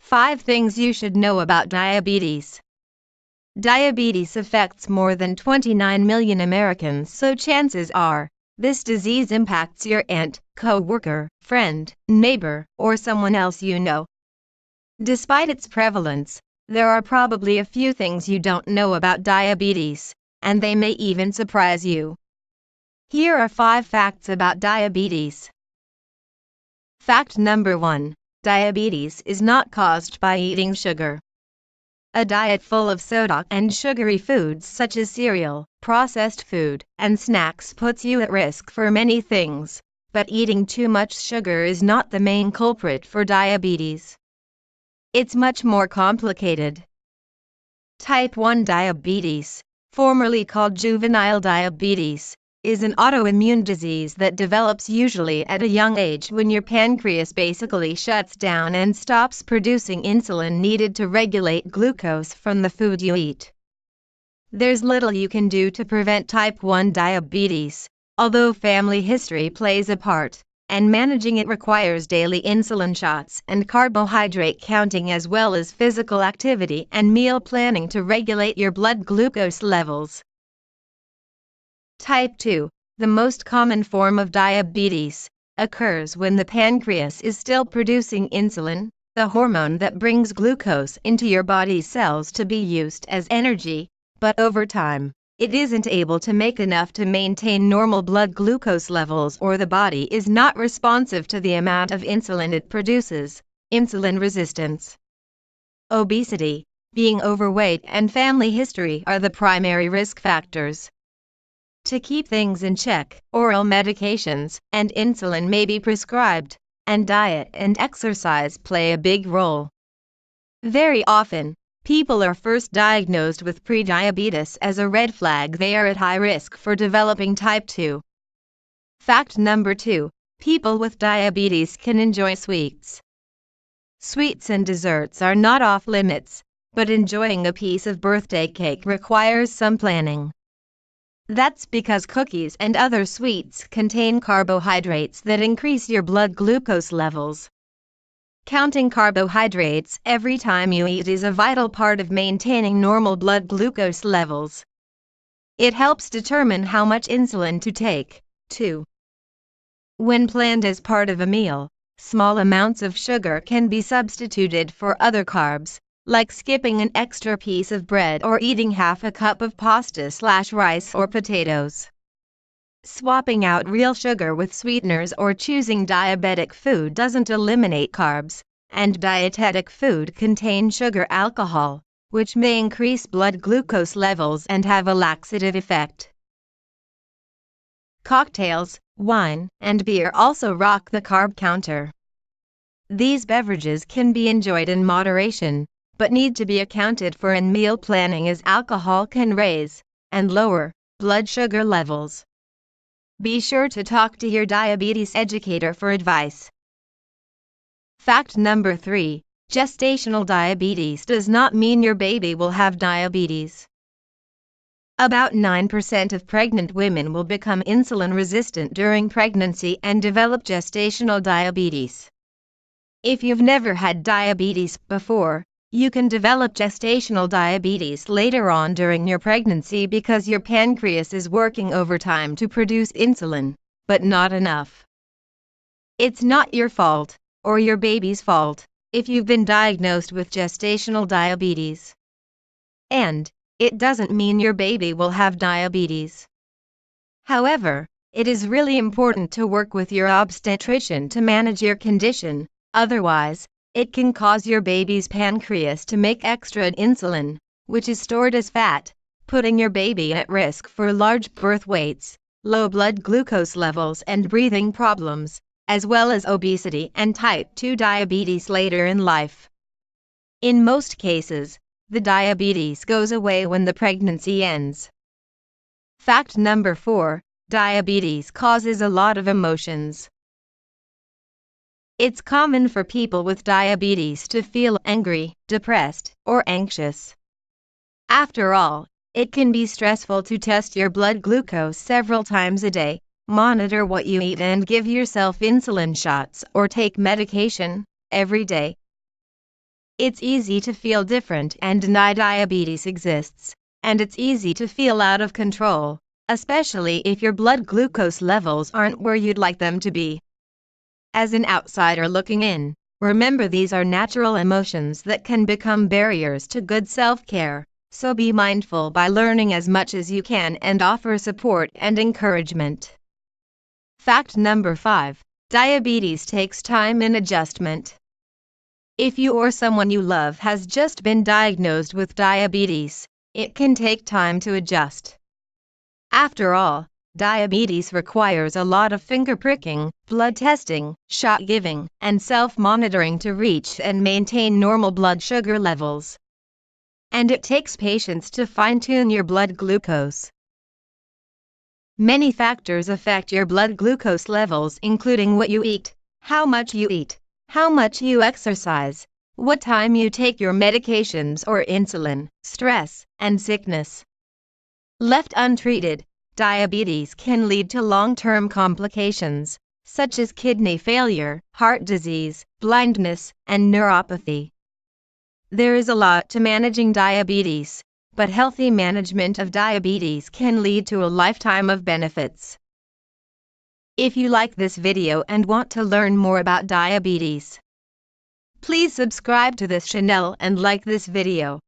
5 things you should know about diabetes. Diabetes affects more than 29 million Americans, so chances are this disease impacts your aunt, co-worker, friend, neighbor, or someone else you know. Despite its prevalence, there are probably a few things you don't know about diabetes, and they may even surprise you. Here are 5 facts about diabetes. Fact number 1. Diabetes is not caused by eating sugar. A diet full of soda and sugary foods such as cereal, processed food, and snacks puts you at risk for many things, but eating too much sugar is not the main culprit for diabetes. It's much more complicated. Type 1 diabetes, formerly called juvenile diabetes, is an autoimmune disease that develops usually at a young age when your pancreas basically shuts down and stops producing insulin needed to regulate glucose from the food you eat. There's little you can do to prevent type 1 diabetes, although family history plays a part, and managing it requires daily insulin shots and carbohydrate counting as well as physical activity and meal planning to regulate your blood glucose levels. Type 2, the most common form of diabetes, occurs when the pancreas is still producing insulin, the hormone that brings glucose into your body's cells to be used as energy, but over time, it isn't able to make enough to maintain normal blood glucose levels or the body is not responsive to the amount of insulin it produces. Insulin resistance. Obesity, being overweight, and family history are the primary risk factors. To keep things in check, oral medications and insulin may be prescribed, and diet and exercise play a big role. Very often, people are first diagnosed with prediabetes as a red flag they are at high risk for developing type 2. Fact number 2. People with diabetes can enjoy sweets. Sweets and desserts are not off limits, but enjoying a piece of birthday cake requires some planning. That's because cookies and other sweets contain carbohydrates that increase your blood glucose levels. Counting carbohydrates every time you eat is a vital part of maintaining normal blood glucose levels. It helps determine how much insulin to take, too. When planned as part of a meal, small amounts of sugar can be substituted for other carbs, like skipping an extra piece of bread or eating half a cup of pasta/rice or potatoes. Swapping out real sugar with sweeteners or choosing diabetic food doesn't eliminate carbs, and dietetic food contains sugar alcohol, which may increase blood glucose levels and have a laxative effect. Cocktails, wine, and beer also rock the carb counter. These beverages can be enjoyed in moderation, but need to be accounted for in meal planning as alcohol can raise and lower blood sugar levels. Be sure to talk to your diabetes educator for advice. Fact number 3. Gestational diabetes does not mean your baby will have diabetes. About 9% of pregnant women will become insulin resistant during pregnancy and develop gestational diabetes. If you've never had diabetes before, you can develop gestational diabetes later on during your pregnancy because your pancreas is working overtime to produce insulin, but not enough. It's not your fault, or your baby's fault, if you've been diagnosed with gestational diabetes. And it doesn't mean your baby will have diabetes. However, it is really important to work with your obstetrician to manage your condition, otherwise, it can cause your baby's pancreas to make extra insulin, which is stored as fat, putting your baby at risk for large birth weights, low blood glucose levels and breathing problems, as well as obesity and type 2 diabetes later in life. In most cases, the diabetes goes away when the pregnancy ends. Fact number 4. Diabetes causes a lot of emotions. It's common for people with diabetes to feel angry, depressed, or anxious. After all, it can be stressful to test your blood glucose several times a day, monitor what you eat, and give yourself insulin shots or take medication every day. It's easy to feel different and deny diabetes exists, and it's easy to feel out of control, especially if your blood glucose levels aren't where you'd like them to be. As an outsider looking in, remember these are natural emotions that can become barriers to good self-care, so be mindful by learning as much as you can and offer support and encouragement. Fact number 5. Diabetes takes time and adjustment. If you or someone you love has just been diagnosed with diabetes, it can take time to adjust. After all, diabetes requires a lot of finger pricking, blood testing, shot giving, and self-monitoring to reach and maintain normal blood sugar levels. And it takes patience to fine-tune your blood glucose. Many factors affect your blood glucose levels, including what you eat, how much you exercise, what time you take your medications or insulin, stress, and sickness. Left untreated, diabetes can lead to long-term complications, such as kidney failure, heart disease, blindness, and neuropathy. There is a lot to managing diabetes, but healthy management of diabetes can lead to a lifetime of benefits. If you like this video and want to learn more about diabetes, please subscribe to this channel and like this video.